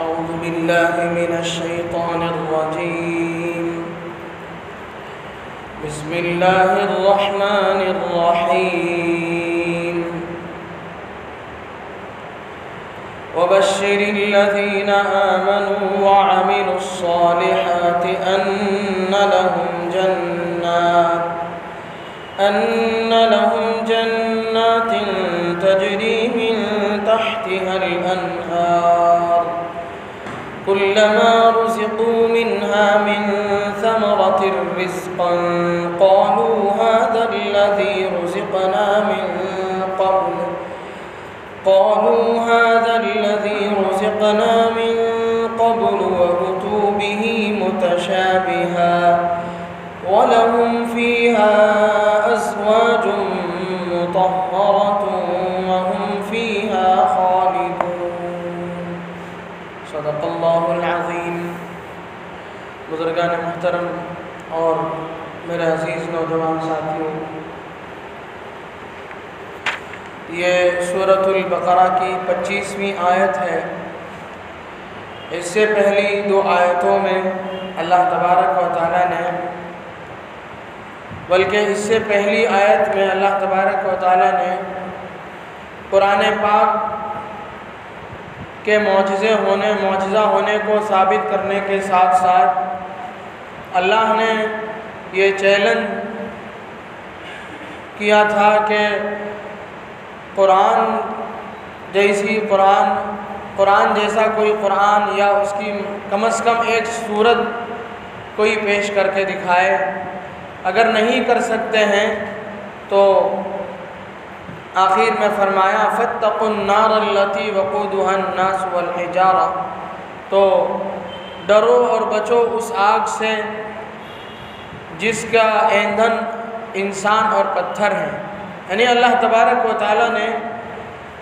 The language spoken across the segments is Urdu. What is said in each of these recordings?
أعوذ بالله من الشيطان الرجيم. بسم الله الرحمن الرحيم. وبشر الذين آمنوا وعملوا الصالحات أن لهم جنات تجري من تحتها الأنهار كلما رزقوا منها من ثمرة رزقا قالوا هذا الذي رزقنا من قبل وأتوا به متشابها ولهم فيها أزواج مطهرة وهم فيها خالدون. صدق اللہ العظیم. بزرگان محترم اور میرے عزیز نوجوان ساتھیوں، یہ سورۃ البقرہ کی 25ویں آیت ہے. اس سے پہلی 2 آیتوں میں اللہ تبارک و تعالیٰ نے، بلکہ اس سے پہلی آیت میں اللہ تبارک و تعالیٰ نے قرآن پاک کے معجزہ ہونے کو ثابت کرنے کے ساتھ ساتھ اللہ نے یہ چیلنج کیا تھا کہ قرآن جیسا کوئی قرآن یا اس کی کم از کم ایک صورت کوئی پیش کر کے دکھائے. اگر نہیں کر سکتے ہیں تو آخر میں فرمایا فاتقوا النار التي وقودها الناس والحجارہ، تو ڈرو اور بچو اس آگ سے جس کا ایندھن انسان اور پتھر ہیں. یعنی اللہ تبارک و تعالیٰ نے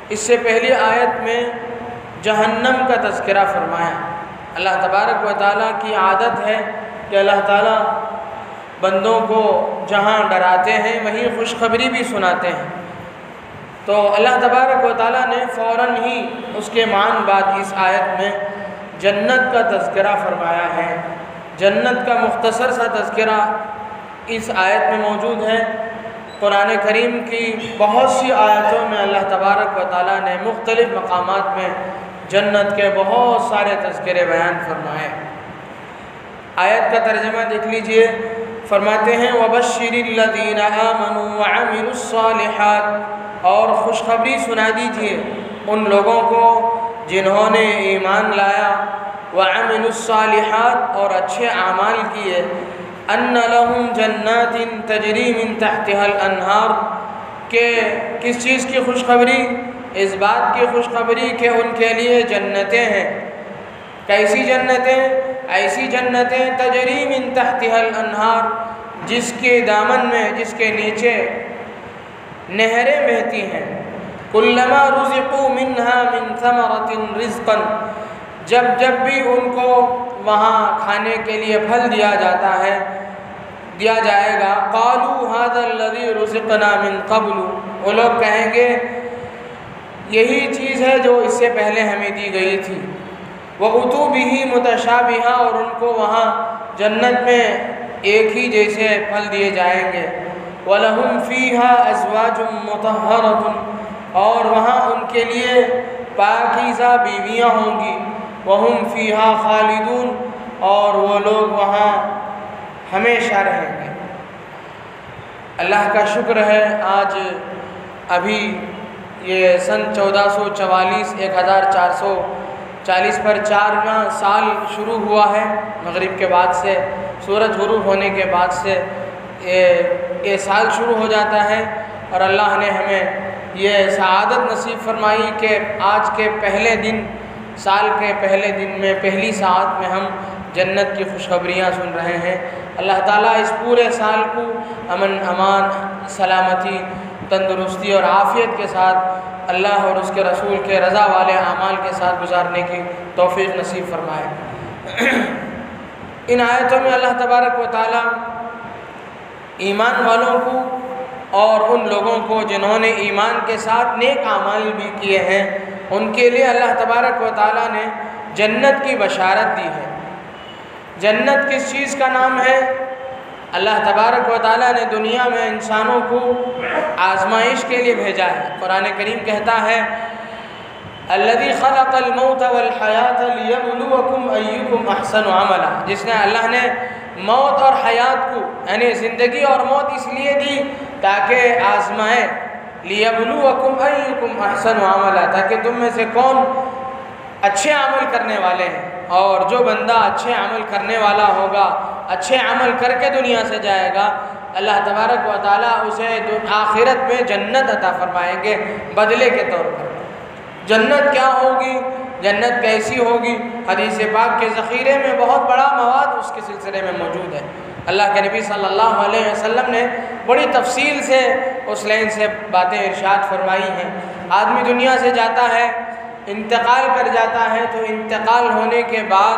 اس سے پہلی آیت میں جہنم کا تذکرہ فرمایا. اللہ تبارک و تعالیٰ کی عادت ہے کہ اللہ تعالیٰ بندوں کو جہاں ڈراتے ہیں وہیں خوشخبری بھی سناتے ہیں. تو اللہ تبارک و تعالیٰ نے فوراً ہی اس کے بعد اس آیت میں جنت کا تذکرہ فرمایا ہے. جنت کا مختصر سا تذکرہ اس آیت میں موجود ہے. قرآن کریم کی بہت سی آیتوں میں اللہ تبارک و تعالیٰ نے مختلف مقامات میں جنت کے بہت سارے تذکرے بیان فرمائے. آیت کا ترجمہ دیکھ لیجئے. فرماتے ہیں وَبَشِّرِ الَّذِينَ آمَنُوا وَعَمِلُوا الصَّالِحَاتِ، اور خوشخبری سنا دیجئے ان لوگوں کو جنہوں نے ایمان لایا، وَعَمِلُوا الصَّالِحَاتِ، اور اچھے اعمال کیے، أَنَّ لَهُمْ جَنَّاتٍ تَجْرِي مِن تَحْتِهَا الْأَنْهَارُ، کہ کس چیز کی خوشخبری؟ اس بات کی خوشخبری کہ ان کے لیے جنتیں ہیں. کیسی جنتیں؟ ایسی جنتیں تجری من تحتها الانہار، جس کے دامن میں، جس کے نیچے نہریں بہتی ہیں. کلما رزقوا منها من ثمرة رزقا، جب بھی ان کو وہاں کھانے کے لیے پھل دیا جائے گا، قالوا هذا الذي رزقنا من قبل، وہ لوگ کہیں گے یہی چیز ہے جو اس سے پہلے ہمیں دی گئی تھی. وَأُتُوا بِهِ مُتَشَابِهًا، اور ان کو وہاں جنت میں ایک ہی جیسے پھل دیے جائیں گے. وَلَهُمْ فِيهَا أَزْوَاجٌ مُطَهَّرَةٌ، اور وہاں ان کے لیے پاکیزہ بیویاں ہوں گی. وَهُمْ فِيهَا خَالِدُونَ، اور وہ لوگ وہاں ہمیشہ رہیں گے. اللہ کا شکر ہے آج ابھی یہ سن 1444 1440 پر 4واں سال شروع ہوا ہے. مغرب کے بعد سے، سورج غروب ہونے کے بعد سے یہ سال شروع ہو جاتا ہے، اور اللہ نے ہمیں یہ سعادت نصیب فرمائی کہ آج کے پہلے دن، سال کے پہلے دن میں، پہلی ساعت میں ہم جنت کی خوشخبریاں سن رہے ہیں. اللہ تعالیٰ اس پورے سال کو امن، امان، سلامتی، تندرستی اور عافیت کے ساتھ اللہ اور اس کے رسول کے رضا والے اعمال کے ساتھ گزارنے کی توفیق نصیب فرمائے. ان آیتوں میں اللہ تبارک و تعالیٰ ایمان والوں کو اور ان لوگوں کو جنہوں نے ایمان کے ساتھ نیک اعمال بھی کیے ہیں، ان کے لیے اللہ تبارک و تعالیٰ نے جنت کی بشارت دی ہے۔ جنت کس چیز کا نام ہے؟ اللہ تبارک و تعالیٰ نے دنیا میں انسانوں کو آزمائش کے لیے بھیجا ہے۔ قرآن کریم کہتا ہے الذی خلق الموت والحیات لیبلوکم ایکم احسن عملا، جس نے اللہ نے موت اور حیات کو یعنی زندگی اور موت اس لیے دی تاکہ آزمائے، لیبلوکم ایکم احسن عملا، تاکہ تم میں سے کون اچھے عمل کرنے والے ہیں، اور جو بندہ اچھے عمل کرنے والا ہوگا، اچھے عمل کر کے دنیا سے جائے گا، اللہ تبارک و تعالیٰ اسے آخرت میں جنت عطا فرمائیں گے بدلے کے طور پر۔ جنت کیا ہوگی؟ جنت کیسی ہوگی؟ حدیث پاک کے ذخیرے میں بہت بڑا مواد اس کے سلسلے میں موجود ہے۔ اللہ کے نبی صلی اللہ علیہ وسلم نے بڑی تفصیل سے اس لائن سے باتیں ارشاد فرمائی ہیں۔ آدمی دنیا سے جاتا ہے، انتقال کر جاتا ہے، تو انتقال ہونے کے بعد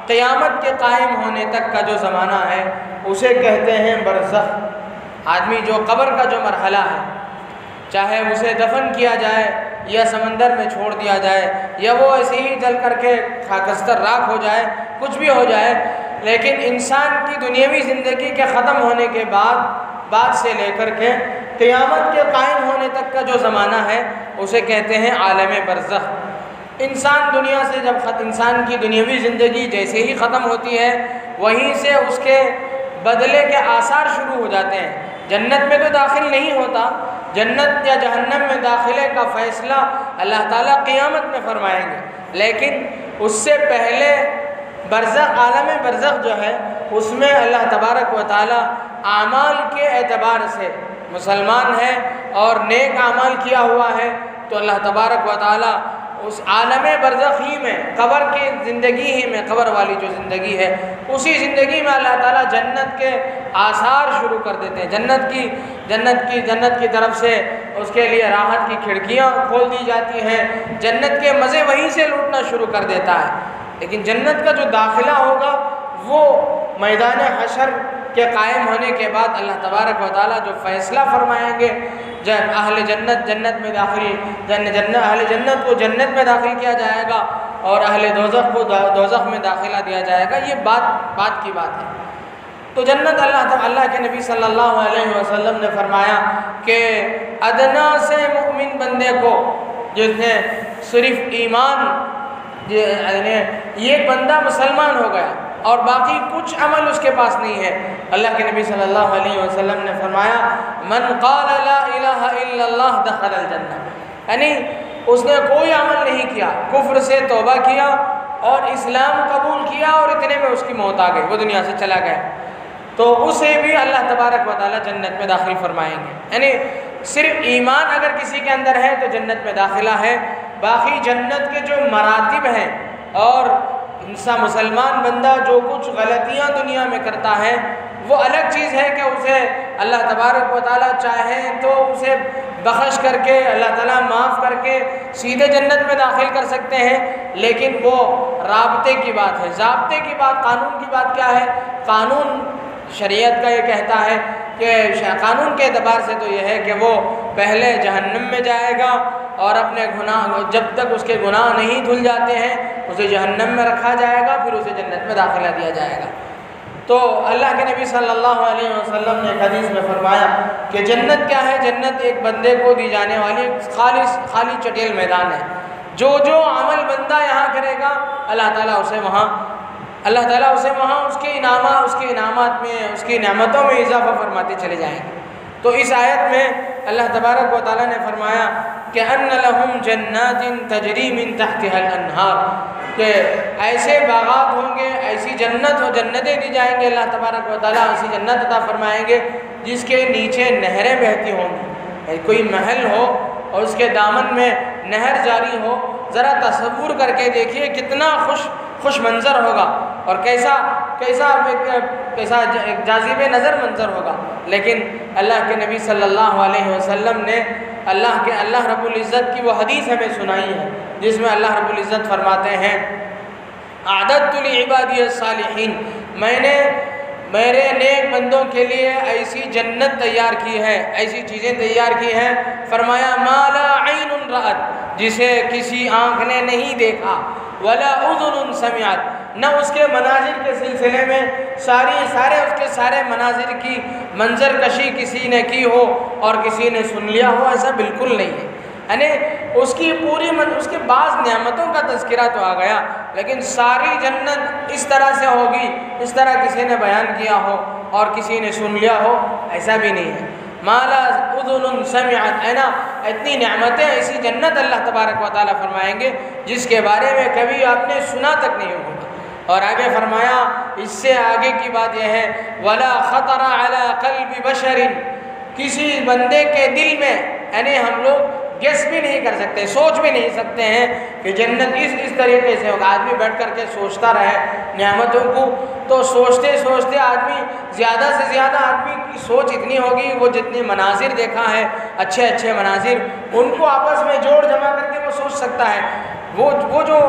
قیامت کے قائم ہونے تک کا جو زمانہ ہے اسے کہتے ہیں برزخ۔ آدمی جو قبر کا جو مرحلہ ہے، چاہے اسے دفن کیا جائے یا سمندر میں چھوڑ دیا جائے یا وہ ایسے ہی جل کر کے خاکستر راکھ ہو جائے، کچھ بھی ہو جائے، لیکن انسان کی دنیاوی زندگی کے ختم ہونے کے بعد سے لے کر کے قیامت کے قائم ہونے تک کا جو زمانہ ہے اسے کہتے ہیں عالم برزخ۔ انسان دنیا سے جب انسان کی دنیاوی زندگی جیسے ہی ختم ہوتی ہے، وہیں سے اس کے بدلے کے آثار شروع ہو جاتے ہیں۔ جنت میں تو داخل نہیں ہوتا، جنت یا جہنم میں داخلے کا فیصلہ اللہ تعالیٰ قیامت میں فرمائیں گے، لیکن اس سے پہلے برزخ، عالم برزخ جو ہے اس میں اللہ تبارک و تعالیٰ اعمال کے اعتبار سے مسلمان ہے اور نیک اعمال کیا ہوا ہے تو اللہ تبارک و تعالیٰ اس عالم برزخ ہی میں، قبر کی زندگی ہی میں، قبر والی جو زندگی ہے اسی زندگی میں اللہ تعالیٰ جنت کے آثار شروع کر دیتے ہیں۔ جنت کی طرف سے اس کے لیے راحت کی کھڑکیاں کھول دی جاتی ہیں، جنت کے مزے وہیں سے لوٹنا شروع کر دیتا ہے۔ لیکن جنت کا جو داخلہ ہوگا وہ میدان حشر کے قائم ہونے کے بعد اللہ تبارک و تعالیٰ جو فیصلہ فرمائیں گے، جب اہل جنت جنت میں اہل جنت کو جنت میں داخل کیا جائے گا اور اہل دوزخ کو دوزخ میں داخلہ دیا جائے گا، یہ بات کی بات ہے۔ تو جنت اللہ کے نبی صلی اللہ علیہ وسلم نے فرمایا کہ ادنا سے مؤمن بندے کو، جس نے صرف ایمان، یہ بندہ مسلمان ہو گیا اور باقی کچھ عمل اس کے پاس نہیں ہے، اللہ کے نبی صلی اللہ علیہ وسلم نے فرمایا من قال لا الہ الا اللہ دخل الجنہ، یعنی اس نے کوئی عمل نہیں کیا، کفر سے توبہ کیا اور اسلام قبول کیا اور اتنے میں اس کی موت آ گئی، وہ دنیا سے چلا گیا، تو اسے بھی اللہ تبارک و تعالیٰ جنت میں داخل فرمائیں گے۔ یعنی صرف ایمان اگر کسی کے اندر ہے تو جنت میں داخلہ ہے، باقی جنت کے جو مراتب ہیں اور انسان مسلمان بندہ جو کچھ غلطیاں دنیا میں کرتا ہے وہ الگ چیز ہے کہ اسے اللہ تبارک و تعالیٰ چاہے تو اسے بخش کر کے، اللہ تعالیٰ معاف کر کے سیدھے جنت میں داخل کر سکتے ہیں، لیکن وہ رابطے کی بات ہے، ضابطے کی بات، قانون کی بات کیا ہے؟ قانون شریعت کا یہ کہتا ہے کہ قانون کے اعتبار سے تو یہ ہے کہ وہ پہلے جہنم میں جائے گا اور اپنے گناہ، جب تک اس کے گناہ نہیں دھل جاتے ہیں اسے جہنم میں رکھا جائے گا، پھر اسے جنت میں داخلہ دیا جائے گا۔ تو اللہ کے نبی صلی اللہ علیہ وسلم نے حدیث میں فرمایا کہ جنت کیا ہے؟ جنت ایک بندے کو دی جانے والی خالی چٹیل میدان ہے، جو عمل بندہ یہاں کرے گا اللہ تعالیٰ اسے وہاں اس کے انعامات میں، اس کی نعمتوں میں اضافہ فرماتے چلے جائیں گے۔ تو اس آیت میں اللہ تبارک و تعالیٰ نے فرمایا کہ ان لہم جنات تجری من تحتها الانہار، کہ ایسے باغات ہوں گے، ایسی جنتیں دی جائیں گے، اللہ تبارک و تعالیٰ ایسی جنت عطا فرمائیں گے جس کے نیچے نہریں بہتی ہوں گی۔ کوئی محل ہو اور اس کے دامن میں نہر جاری ہو، ذرا تصور کر کے دیکھیے کتنا خوش منظر ہوگا اور کیسا جاذب نظر منظر ہوگا۔ لیکن اللہ کے نبی صلی اللہ علیہ وسلم نے اللہ رب العزت کی وہ حدیث ہمیں سنائی ہے جس میں اللہ رب العزت فرماتے ہیں اعددت لعبادی الصالحین، میں نے میرے نیک بندوں کے لیے ایسی جنت تیار کی ہے، ایسی چیزیں تیار کی ہیں، فرمایا ما لا عین رأت، جسے کسی آنکھ نے نہیں دیکھا، ولا اذن سمعت، نہ اس کے مناظر کے سلسلے میں سارے مناظر کی منظر کشی کسی نے کی ہو اور کسی نے سن لیا ہو، ایسا بالکل نہیں ہے۔ یعنی اس کی اس کے بعض نعمتوں کا تذکرہ تو آ گیا، لیکن ساری جنت اس طرح سے ہوگی، اس طرح کسی نے بیان کیا ہو اور کسی نے سن لیا ہو، ایسا بھی نہیں ہے۔ مالا اذن سمعت، ہے نا، اتنی نعمتیں ایسی جنت اللہ تبارک و تعالیٰ فرمائیں گے جس کے بارے میں کبھی آپ نے سنا تک نہیں ہوگا۔ اور آگے فرمایا، اس سے آگے کی بات یہ ہے، ولا خطر علی قلب بشر، کسی بندے کے دل میں، یعنی ہم لوگ گیس بھی نہیں کر سکتے، سوچ بھی نہیں سکتے ہیں کہ جنت اس طریقے سے ہوگا۔ آدمی بیٹھ کر کے سوچتا رہے نعمتوں کو، تو سوچتے سوچتے آدمی زیادہ سے زیادہ آدمی کی سوچ اتنی ہوگی، وہ جتنے مناظر دیکھا ہے، اچھے اچھے مناظر، ان کو آپس میں جوڑ جمع کر کے وہ سوچ سکتا ہے۔ وہ جو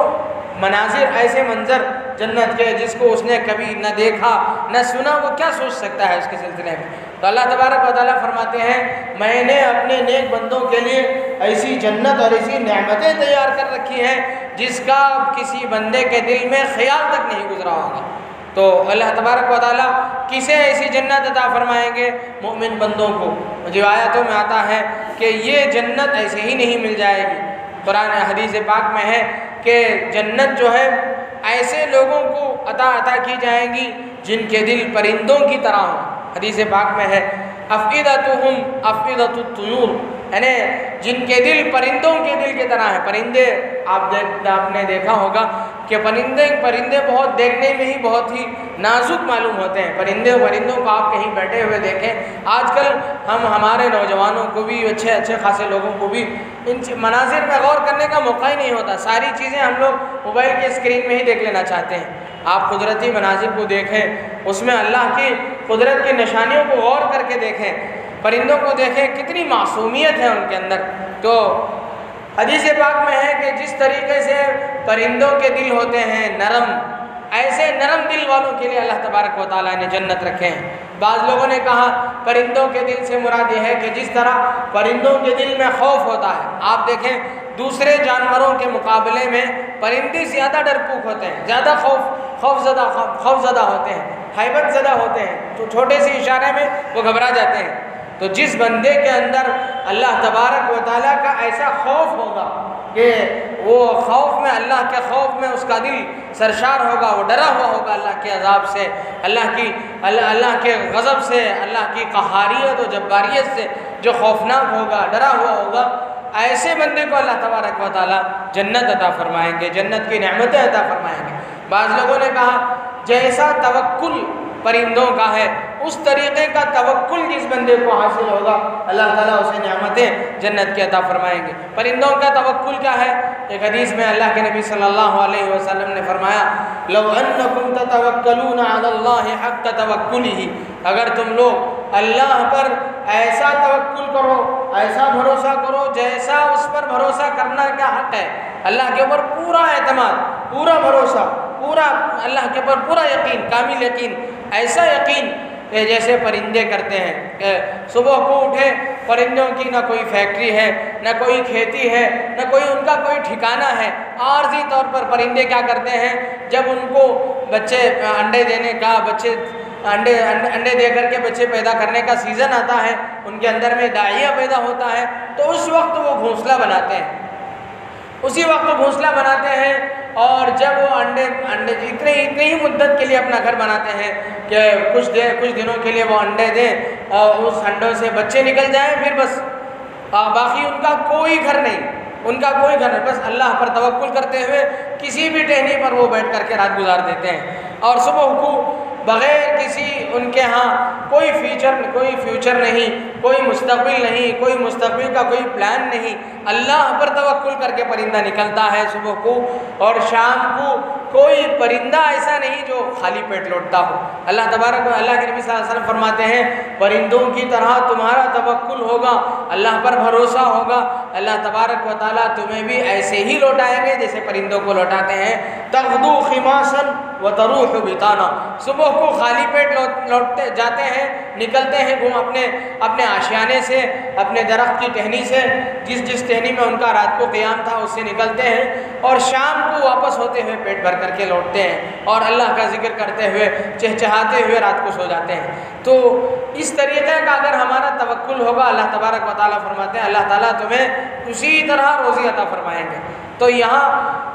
مناظر، ایسے منظر جنت کے جس کو اس نے کبھی نہ دیکھا نہ سنا، وہ کیا سوچ سکتا ہے اس کے سلسلے میں۔ تو اللہ تبارک و تعالیٰ فرماتے ہیں، میں نے اپنے نیک بندوں کے لیے ایسی جنت اور ایسی نعمتیں تیار کر رکھی ہیں جس کا کسی بندے کے دل میں خیال تک نہیں گزرا ہوگا۔ تو اللہ تبارک و تعالیٰ کسے ایسی جنت عطا فرمائیں گے؟ مومن بندوں کو۔ روایتوں میں آتا ہے کہ یہ جنت ایسے ہی نہیں مل جائے گی۔ قرآن حدیث پاک میں ہے کہ جنت جو ہے ایسے لوگوں کو عطا کی جائیں گی جن کے دل پرندوں کی طرح ہوں۔ حدیث پاک میں ہے، افئدتہم افئدۃ الطیور، یعنی جن کے دل پرندوں کے دل کی طرح ہیں۔ پرندے آپ نے دیکھا ہوگا کہ پرندے بہت دیکھنے میں ہی بہت ہی نازک معلوم ہوتے ہیں۔ پرندوں کو آپ کہیں بیٹھے ہوئے دیکھیں، آج کل ہمارے نوجوانوں کو بھی، اچھے خاصے لوگوں کو بھی ان مناظر پہ غور کرنے کا موقع ہی نہیں ہوتا۔ ساری چیزیں ہم لوگ موبائل کے اسکرین میں ہی دیکھ لینا چاہتے ہیں۔ آپ قدرتی مناظر کو دیکھیں، اس میں اللہ کی قدرت کی نشانیوں کو غور کر کے دیکھیں، پرندوں کو دیکھیں، کتنی معصومیت ہے ان کے اندر۔ تو حدیث پاک میں ہے کہ جس طریقے سے پرندوں کے دل ہوتے ہیں نرم، ایسے نرم دل والوں کے لیے اللہ تبارک و تعالیٰ نے جنت رکھے ہیں۔ بعض لوگوں نے کہا پرندوں کے دل سے مراد یہ ہے کہ جس طرح پرندوں کے دل میں خوف ہوتا ہے، آپ دیکھیں دوسرے جانوروں کے مقابلے میں پرندے زیادہ ڈرپوک ہوتے ہیں، زیادہ خوف زدہ ہوتے ہیں، ہیبت زدہ ہوتے ہیں، تو چھوٹے سے اشارے میں وہ گھبرا جاتے ہیں۔ تو جس بندے کے اندر اللہ تبارک و تعالیٰ کا ایسا خوف ہوگا کہ وہ خوف میں، اللہ کے خوف میں اس کا دل سرشار ہوگا، وہ ڈرا ہوا ہوگا اللہ کے عذاب سے، اللہ کے غضب سے، اللہ کی قہاریت و جباریت سے، جو خوفناک ہوگا، ڈرا ہوا ہوگا، ایسے بندے کو اللہ تبارک و تعالیٰ جنت عطا فرمائیں گے، جنت کی نعمتیں عطا فرمائیں گے۔ بعض لوگوں نے کہا جیسا توکل پرندوں کا ہے، اس طریقے کا توکل جس بندے کو حاصل ہوگا، اللہ تعالیٰ اسے نعمتیں جنت کی عطا فرمائیں گے۔ پرندوں کا توکل کیا ہے؟ ایک حدیث میں اللہ کے نبی صلی اللہ علیہ وسلم نے فرمایا، لو انکم تتوکلون علی اللہ حق توکلہ، اگر تم لوگ اللہ پر ایسا توکل کرو، ایسا بھروسہ کرو جیسا اس پر بھروسہ کرنا کا حق ہے، اللہ کے اوپر پورا اعتماد، پورا بھروسہ، پورا اللہ کے اوپر پورا یقین، کامل یقین، ایسا یقین کہ جیسے پرندے کرتے ہیں کہ صبح کو اٹھے، پرندوں کی نہ کوئی فیکٹری ہے، نہ کوئی کھیتی ہے، نہ کوئی ان کا کوئی ٹھکانہ ہے، عارضی طور پر پرندے کیا کرتے ہیں، جب ان کو بچے انڈے دینے کا، انڈے دے کر کے بچے پیدا کرنے کا سیزن آتا ہے، ان کے اندر میں داعیہ پیدا ہوتا ہے، تو اس وقت وہ گھونسلہ بناتے ہیں، اسی وقت گھونسلہ بناتے ہیں، اور جب وہ انڈے اتنی ہی مدت کے لیے اپنا گھر بناتے ہیں کہ کچھ دنوں کے لیے وہ انڈے دیں اور اس انڈوں سے بچے نکل جائیں، پھر بس باقی ان کا کوئی گھر نہیں، بس اللہ پر توکل کرتے ہوئے کسی بھی ٹہنی پر وہ بیٹھ کر کے رات گزار دیتے ہیں، اور صبح کو بغیر کسی ان کے ہاں کوئی فیوچر نہیں، کوئی مستقبل نہیں، کوئی مستقبل کا کوئی پلان نہیں، اللہ پر توکل کر کے پرندہ نکلتا ہے صبح کو، اور شام کو کوئی پرندہ ایسا نہیں جو خالی پیٹ لوٹتا ہو۔ اللہ تبارک و اللہ کے نبی صلی اللہ علیہ وسلم فرماتے ہیں، پرندوں کی طرح تمہارا توکل ہوگا، اللہ پر بھروسہ ہوگا، اللہ تبارک و تعالیٰ تمہیں بھی ایسے ہی لوٹائیں گے جیسے پرندوں کو لوٹاتے ہیں۔ تغدو خماسا وتروح بطانا، صبح کو خالی پیٹ لوٹتے جاتے ہیں، نکلتے ہیں اپنے آشیانے سے، اپنے درخت کی ٹہنی سے، جس ٹہنی میں ان کا رات کو قیام تھا اس سے نکلتے ہیں، اور شام کو واپس ہوتے ہوئے پیٹ بھر کر کے لوٹتے ہیں اور اللہ کا ذکر کرتے ہوئے چہچہاتے ہوئے رات کو سو جاتے ہیں۔ تو اس طریقے کا اگر ہمارا توکل ہوگا، اللہ تبارک و تعالیٰ فرماتے ہیں اللہ تعالیٰ تمہیں اسی طرح روزی عطا فرمائیں گے۔ تو یہاں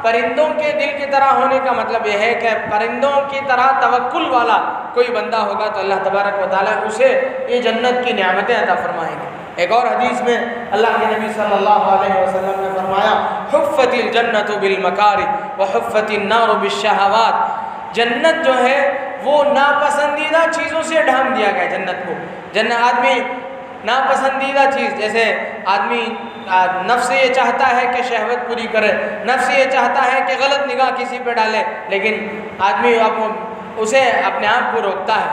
پرندوں کے دل کی طرح ہونے کا مطلب یہ ہے کہ پرندوں کی طرح توکل والا کوئی بندہ ہوگا تو اللہ تبارک و تعالیٰ اسے یہ جنت کی نعمتیں عطا فرمائیں گے۔ ایک اور حدیث میں اللہ کے نبی صلی اللہ علیہ وسلم نے فرمایا حفت الجنت بالمکارہ وحفت النار بالشہوات، جنت جو ہے وہ ناپسندیدہ چیزوں سے ڈھانپ دیا گیا جنت کو۔ آدمی ناپسندیدہ چیز، جیسے آدمی نفس یہ چاہتا ہے کہ شہوت پوری کرے، نفس یہ چاہتا ہے کہ غلط نگاہ کسی پہ ڈالے، لیکن آدمی اسے اپنے آپ کو روکتا ہے۔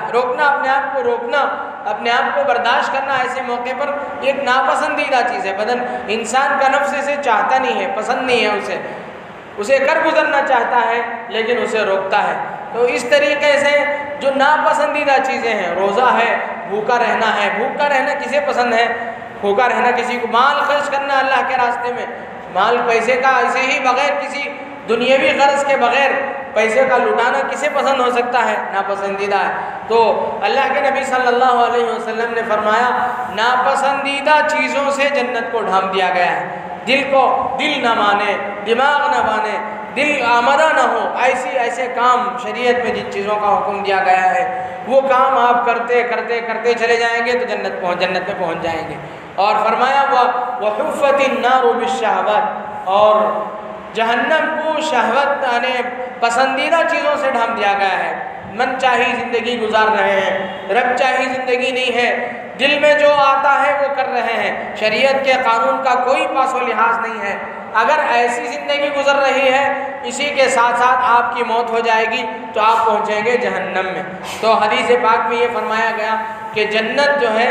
اپنے آپ کو برداشت کرنا ایسے موقع پر ایک ناپسندیدہ چیز ہے۔ بدن انسان کا نفس اسے چاہتا نہیں ہے، پسند نہیں ہے، اسے کر گزرنا چاہتا ہے لیکن اسے روکتا ہے۔ تو اس طریقے سے جو ناپسندیدہ چیزیں ہیں، روزہ ہے، بھوکا رہنا کسے پسند ہے؟ بھوکا رہنا کسی کو، مال خرچ کرنا اللہ کے راستے میں، مال پیسے کا ایسے ہی بغیر کسی دنیاوی غرض کے بغیر پیسے کا لٹانا کسے پسند ہو سکتا ہے؟ ناپسندیدہ ہے۔ تو اللہ کے نبی صلی اللہ علیہ وسلم نے فرمایا ناپسندیدہ چیزوں سے جنت کو ڈھانپ دیا گیا ہے۔ دل نہ مانے، دماغ نہ مانے، دل آمدہ نہ ہو، ایسے کام شریعت میں جن چیزوں کا حکم دیا گیا ہے وہ کام آپ کرتے چلے جائیں گے تو جنت میں پہنچ جائیں گے۔ اور فرمایا وحفت النار بالشہوات، اور جہنم کو شہوت یعنی پسندیدہ چیزوں سے ڈھانپ دیا گیا ہے۔ من چاہی زندگی گزار رہے ہیں، رب چاہی زندگی نہیں ہے، دل میں جو آتا ہے وہ کر رہے ہیں، شریعت کے قانون کا کوئی پاس و لحاظ نہیں ہے۔ اگر ایسی زندگی گزر رہی ہے، اسی کے ساتھ ساتھ آپ کی موت ہو جائے گی تو آپ پہنچیں گے جہنم میں۔ تو حدیث پاک میں یہ فرمایا گیا کہ جنت جو ہے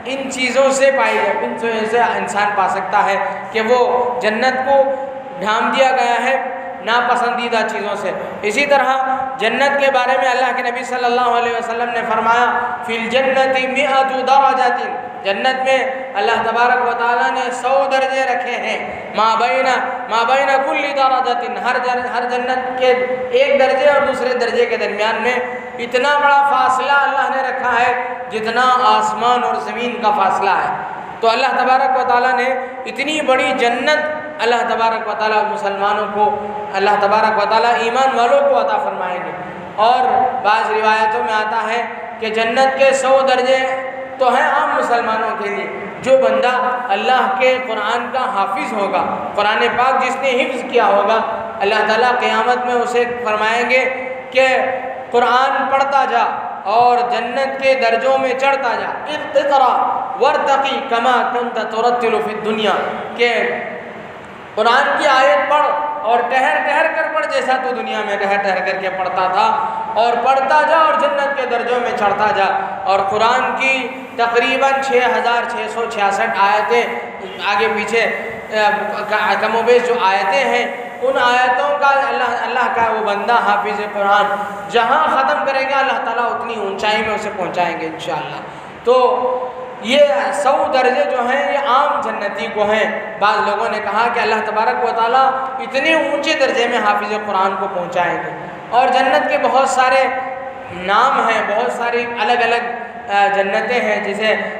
ان چیزوں سے پائی جائے، ان چیزوں سے انسان پا سکتا ہے کہ وہ جنت کو ڈھانپ دیا گیا ہے ناپسندیدہ چیزوں سے۔ اسی طرح جنت کے بارے میں اللہ کے نبی صلی اللہ علیہ وسلم نے فرمایا فی الجنت 100 درجات، جنت میں اللہ تبارک و تعالیٰ نے 100 درجے رکھے ہیں، ما بین کل درجات، ہر جنت کے ایک درجے اور دوسرے درجے کے درمیان میں اتنا بڑا فاصلہ اللہ نے رکھا ہے جتنا آسمان اور زمین کا فاصلہ ہے۔ تو اللہ تبارک و تعالیٰ نے اتنی بڑی جنت اللہ تبارک و تعالیٰ مسلمانوں کو، اللہ تبارک و تعالیٰ ایمان والوں کو عطا فرمائیں گے۔ اور بعض روایتوں میں آتا ہے کہ جنت کے 100 درجے تو ہیں عام مسلمانوں کے لیے، جو بندہ اللہ کے قرآن کا حافظ ہوگا، قرآن پاک جس نے حفظ کیا ہوگا، اللہ تعالیٰ قیامت میں اسے فرمائیں گے کہ قرآن پڑھتا جا اور جنت کے درجوں میں چڑھتا جا، اقرا وارتقی کما کنت ترتل فی الدنیا، کہ قرآن کی آیت پڑھ اور ٹہر کر پڑھ جیسا تو دنیا میں ٹہر کر کے پڑھتا تھا، اور پڑھتا جا اور جنت کے درجوں میں چڑھتا جا۔ اور قرآن کی تقریباً 6666 آیتیں، آگے پیچھے کم و بیش جو آیتیں ہیں، ان آیتوں کا اللہ کا وہ بندہ حافظ قرآن جہاں ختم کرے گا اللہ تعالیٰ اتنی اونچائی میں اسے پہنچائیں گے انشاءاللہ۔ تو یہ 100 درجے جو ہیں یہ عام جنتی کو ہیں۔ بعض لوگوں نے کہا کہ اللہ تبارک و تعالیٰ اتنے اونچے درجے میں حافظ قرآن کو پہنچائیں گے۔ اور جنت کے بہت سارے نام ہیں، بہت ساری الگ الگ جنتیں ہیں،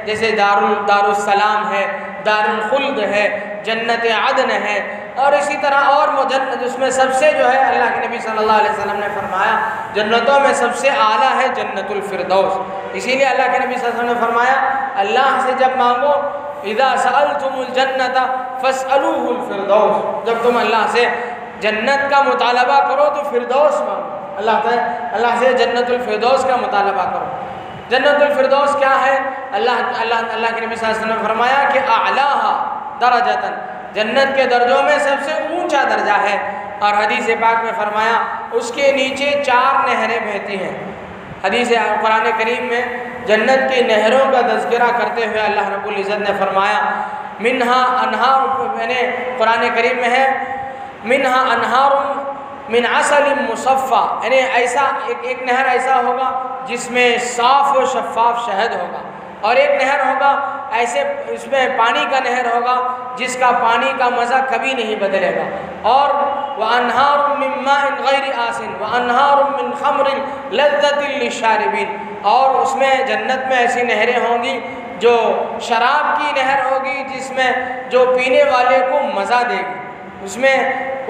جیسے دار السلام ہے، دار الخلد ہے، جنت عدن ہے، اور اسی طرح اور جنت اس میں سب سے جو ہے اللہ کے نبی صلی اللہ علیہ وسلم نے فرمایا جنتوں میں سب سے اعلیٰ ہے جنت الفردوس۔ اسی لیے اللہ کے نبی صلی اللہ علیہ وسلم نے فرمایا اللہ سے جب مانگو اذا سألتم الجنت فاسألوه الفردوس، جب تم اللہ سے جنت کا مطالبہ کرو تو فردوس مانگو، اللہ سے جنت الفردوس کا مطالبہ کرو۔ جنت الفردوس کیا ہے؟ اللہ کے نبی صلی اللہ علیہ وسلم نے فرمایا کہ اعلیٰ درجۃ، جنت کے درجوں میں سب سے اونچا درجہ ہے۔ اور حدیث پاک میں فرمایا اس کے نیچے 4 نہریں بہتی ہیں۔ حدیث قرآن کریم میں جنت کی نہروں کا تذکرہ کرتے ہوئے اللہ رب العزت نے فرمایا منہا انہار، یعنی قرآن کریم میں ہے منہا انہار من عسل مصفا، یعنی ایسا ایک نہر ایسا ہوگا جس میں صاف و شفاف شہد ہوگا، اور ایک نہر ہوگا ایسے اس میں پانی کا نہر ہوگا جس کا پانی کا مزہ کبھی نہیں بدلے گا، اور وَأَنْهَارٌ مِّن مَّاءٍ غَيْرِ آسِنٍ وَأَنْهَارٌ مِّن خَمْرٍ لَذَّةٍ لِّلشَّارِبِينَ، اور اس میں جنت میں ایسی نہریں ہوں گی جو شراب کی نہر ہوگی جس میں جو پینے والے کو مزہ دے گی، اس میں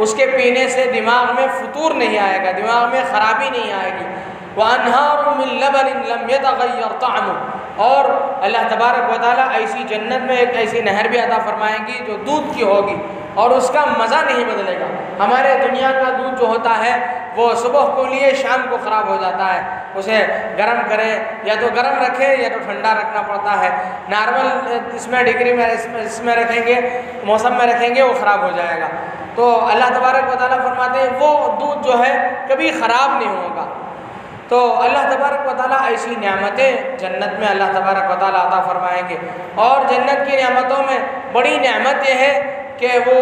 اس کے پینے سے دماغ میں فطور نہیں آئے گا، دماغ میں خرابی نہیں آئے گی۔ وَأَنْهَارٌ مِّن لَبَنٍ لَمْ يَتَغَيَّرْ طَعْمُهُ، اور اللہ تبارک و تعالیٰ ایسی جنت میں ایک ایسی نہر بھی عطا فرمائیں گی جو دودھ کی ہوگی اور اس کا مزہ نہیں بدلے گا۔ ہمارے دنیا کا دودھ جو ہوتا ہے وہ صبح کو لیے شام کو خراب ہو جاتا ہے، اسے گرم کریں یا تو گرم رکھیں یا تو ٹھنڈا رکھنا پڑتا ہے، نارمل اس میں ڈگری میں اس میں رکھیں گے، موسم میں رکھیں گے وہ خراب ہو جائے گا۔ تو اللہ تبارک و تعالیٰ فرماتے ہیں وہ دودھ جو ہے کبھی خراب نہیں ہوگا۔ تو اللہ تبارک و تعالیٰ ایسی نعمتیں جنت میں اللہ تبارک و تعالیٰ عطا فرمائیں گے، اور جنت کی نعمتوں میں بڑی نعمت یہ ہے کہ وہ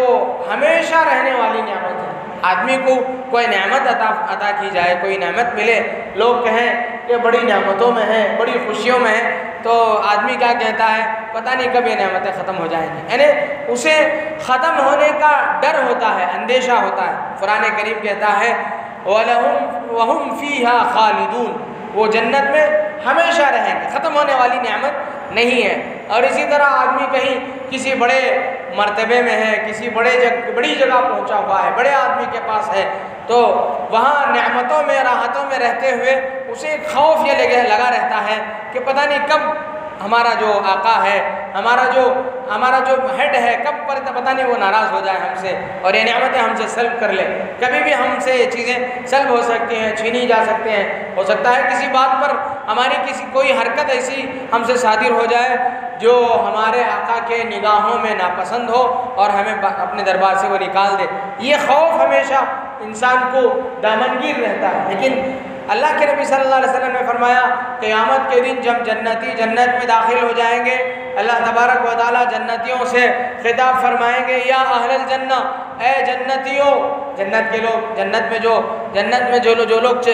ہمیشہ رہنے والی نعمت ہے۔ آدمی کو کوئی نعمت عطا کی جائے، کوئی نعمت ملے، لوگ کہیں کہ بڑی نعمتوں میں ہے، بڑی خوشیوں میں ہے، تو آدمی کیا کہتا ہے پتہ نہیں کب یہ نعمتیں ختم ہو جائیں گی، یعنی اسے ختم ہونے کا ڈر ہوتا ہے، اندیشہ ہوتا ہے۔ قرآن کریم کہتا ہے وَهُمْ فِيهَا خَالِدُونَ، وہ جنت میں ہمیشہ رہیں گے، ختم ہونے والی نعمت نہیں ہے۔ اور اسی طرح آدمی کہیں کسی بڑے مرتبے میں ہے، کسی بڑی جگہ پہنچا ہوا ہے، بڑے آدمی کے پاس ہے، تو وہاں نعمتوں میں راحتوں میں رہتے ہوئے اسے ایک خوف یہ لگا رہتا ہے کہ پتہ نہیں کب ہمارا جو آقا ہے، ہمارا جو ہیڈ ہے، کب پر پتہ نہیں وہ ناراض ہو جائے ہم سے اور یہ نعمتیں ہم سے سلب کر لے، کبھی بھی ہم سے یہ چیزیں سلب ہو سکتی ہیں، چھینی جا سکتے ہیں، ہو سکتا ہے کسی بات پر ہماری کوئی حرکت ایسی ہم سے صادر ہو جائے جو ہمارے آقا کے نگاہوں میں ناپسند ہو اور ہمیں اپنے دربار سے وہ نکال دے۔ یہ خوف ہمیشہ انسان کو دامنگیر رہتا ہے، لیکن اللہ کے نبی صلی اللہ علیہ وسلم نے فرمایا قیامت کے دن جب جنتی جنت میں داخل ہو جائیں گے، اللہ تبارک و تعالیٰ جنتیوں سے خطاب فرمائیں گے یا اہل الجنہ، اے جنتیوں، جنت کے لوگ، جنت میں جو لوگ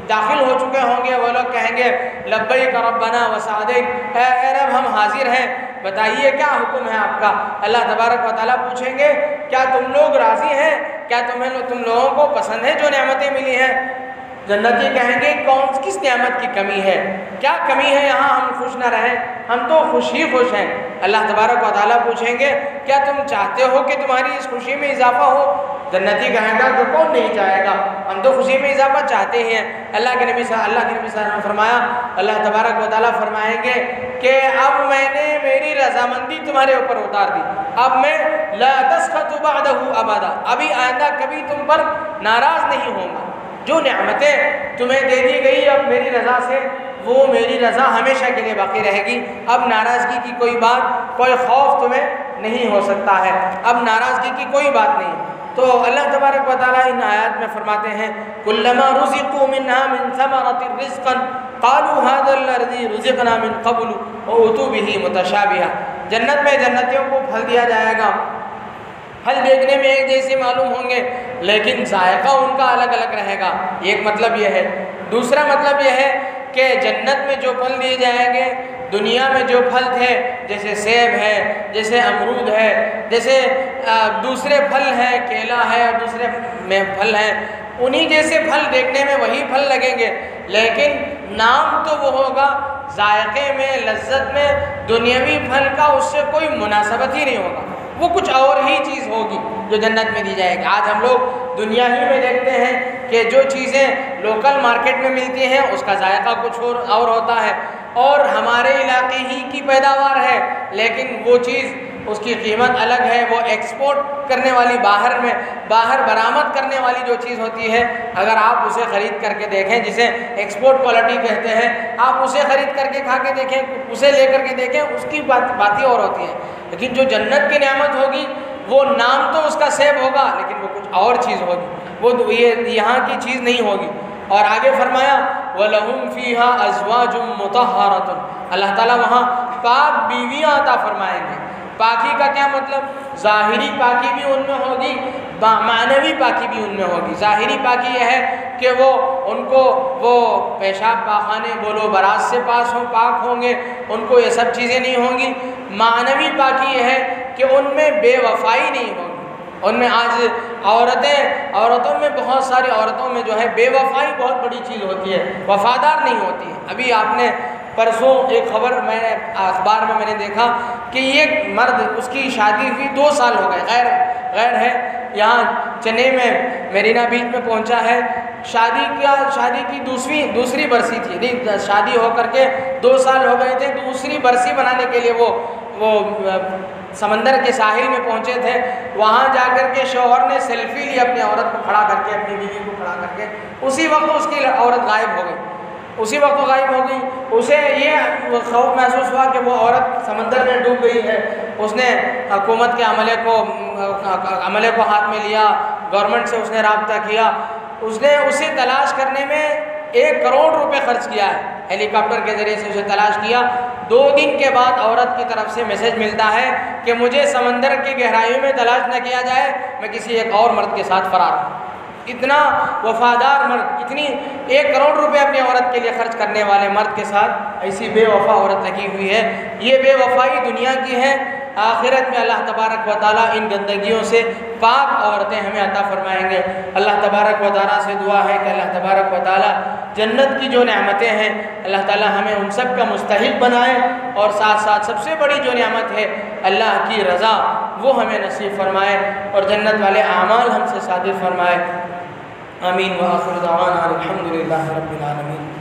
داخل ہو چکے ہوں گے وہ لوگ کہیں گے لبیک ربنا وسعدیک، اے رب ہم حاضر ہیں، بتائیے کیا حکم ہے آپ کا۔ اللہ تبارک و تعالیٰ پوچھیں گے کیا تم لوگ راضی ہیں، کیا تم لوگوں کو پسند ہے جو نعمتیں ملی ہیں؟ جنتی کہیں گے کس نعمت کی کمی ہے، کیا کمی ہے یہاں ہم خوش نہ رہیں، ہم تو خوش ہی خوش ہیں۔ اللہ تبارک و تعالیٰ پوچھیں گے کیا تم چاہتے ہو کہ تمہاری اس خوشی میں اضافہ ہو؟ جنتی کہے گا کہ کون نہیں چاہے گا، ہم تو خوشی میں اضافہ چاہتے ہیں۔ اللہ کے نبی صلی اللہ علیہ وسلم نے فرمایا، اللہ تبارک و تعالیٰ فرمائیں گے کہ اب میں نے میری رضامندی تمہارے اوپر اتار دی، اب میں لا تسخط بعدہ ابدا، ابھی آئندہ کبھی تم پر ناراض نہیں ہوں گا۔ جو نعمتیں تمہیں دے دی گئی اب میری رضا سے، وہ میری رضا ہمیشہ کے لیے باقی رہے گی، اب ناراضگی کی کوئی بات، کوئی خوف تمہیں نہیں ہو سکتا ہے، اب ناراضگی کی کوئی بات نہیں۔ تو اللہ تبارک و تعالیٰ ان آیات میں فرماتے ہیں کلما رزقوا منها من ثمرة رزقا قالوا هذا الذي رزقنا من قبل واتوا به متشابها، جنت میں جنتیوں کو پھل دیا جائے گا، پھل دیکھنے میں ایک جیسے معلوم ہوں گے لیکن ذائقہ ان کا الگ الگ رہے گا، ایک مطلب یہ ہے۔ دوسرا مطلب یہ ہے کہ جنت میں جو پھل دیے جائیں گے، دنیا میں جو پھل تھے جیسے سیب ہے، جیسے امرود ہے، جیسے دوسرے پھل ہیں، کیلا ہے اور دوسرے میں پھل ہیں، انہی جیسے پھل دیکھنے میں وہی پھل لگیں گے، لیکن نام تو وہ ہوگا، ذائقے میں، لذت میں دنیاوی پھل کا اس سے کوئی مناسبت ہی نہیں ہوگا، وہ کچھ اور ہی چیز ہوگی جو جنت میں دی جائے گی۔ آج ہم لوگ دنیا ہی میں دیکھتے ہیں کہ جو چیزیں لوکل مارکیٹ میں ملتی ہیں اس کا ذائقہ کچھ اور ہوتا ہے، اور ہمارے علاقے ہی کی پیداوار ہے لیکن وہ چیز اس کی قیمت الگ ہے، وہ ایکسپورٹ کرنے والی باہر برآمد کرنے والی جو چیز ہوتی ہے، اگر آپ اسے خرید کر کے دیکھیں، جسے ایکسپورٹ کوالٹی کہتے ہیں، آپ اسے خرید کر کے کھا کے دیکھیں، اسے لے کر کے دیکھیں، اس کی باتیں اور ہوتی ہیں۔ لیکن جو جنت کی نعمت ہوگی وہ نام تو اس کا سیب ہوگا لیکن وہ کچھ اور چیز ہوگی، وہ یہ یہاں کی چیز نہیں ہوگی۔ اور آگے فرمایا وَلَهُمْ فِيهَا أَزْوَاجٌ مُطَهَّرَةٌ، اللہ تعالیٰ وہاں پاک بیویاں عطا فرمائیں گے، پاکی کا کیا مطلب؟ ظاہری پاکی بھی ان میں ہوگی، معنوی پاکی بھی ان میں ہوگی۔ ظاہری پاکی یہ ہے کہ ان کو وہ پیشاب پاخانے بولو برات سے پاک ہوں گے، ان کو یہ سب چیزیں نہیں ہوں گی۔ معنوی پاکی یہ ہے کہ ان میں بے وفائی نہیں ہوگی۔ ان میں آج عورتوں میں بہت ساری عورتوں میں جو ہے بے وفائی بہت بڑی چیز ہوتی ہے، وفادار نہیں ہوتی ہے۔ ابھی آپ نے پرسوں ایک خبر میں نے اخبار میں نے دیکھا کہ ایک مرد، اس کی شادی ہوئی 2 سال ہو گئے، غیر ہے، یہاں چنئی میں میرینا بیچ میں پہنچا ہے، شادی کی دوسری برسی تھی، شادی ہو کر کے 2 سال ہو گئے تھے، دوسری برسی بنانے کے لیے وہ سمندر کے ساحل میں پہنچے تھے۔ وہاں جا کر کے شوہر نے سیلفی لی اپنی عورت کو کھڑا کر کے، اپنی بیوی کو کھڑا کر کے، اسی وقت اس کی عورت غائب ہو گئی، اسی وقت وہ غائب ہو گئی۔ اسے یہ خوف محسوس ہوا کہ وہ عورت سمندر میںڈوب گئی ہے۔ اس نے حکومت کے عملے کو ہاتھ میں لیا، گورنمنٹ سے اس نے رابطہ کیا، اس نے اسے تلاش کرنے میں 1 کروڑ روپے خرچ کیا ہے، ہیلی کاپٹر کے ذریعے سے اسے تلاش کیا۔ 2 دن کے بعد عورت کی طرف سے میسج ملتا ہے کہ مجھے سمندر کی گہرائیوں میں تلاش نہ کیا جائے، میں کسی ایک اور مرد کے ساتھ فرار ہوں۔ اتنا وفادار مرد، اتنی 1 کروڑ روپے اپنی عورت کے لیے خرچ کرنے والے مرد کے ساتھ ایسی بے وفا عورت لگی ہوئی ہے۔ یہ بے وفائی دنیا کی ہے، آخرت میں اللہ تبارک و تعالیٰ ان گندگیوں سے پاک عورتیں ہمیں عطا فرمائیں گے۔ اللہ تبارک و تعالیٰ سے دعا ہے کہ اللہ تبارک و تعالیٰ جنت کی جو نعمتیں ہیں اللہ تعالیٰ ہمیں ان سب کا مستحق بنائے، اور ساتھ ساتھ سب سے بڑی جو نعمت ہے اللہ کی رضا، وہ ہمیں نصیب فرمائے، اور جنت والے اعمال ہم سے صادر فرمائے۔ آمین وآخر دعوانا الحمدللہ رب العالمین۔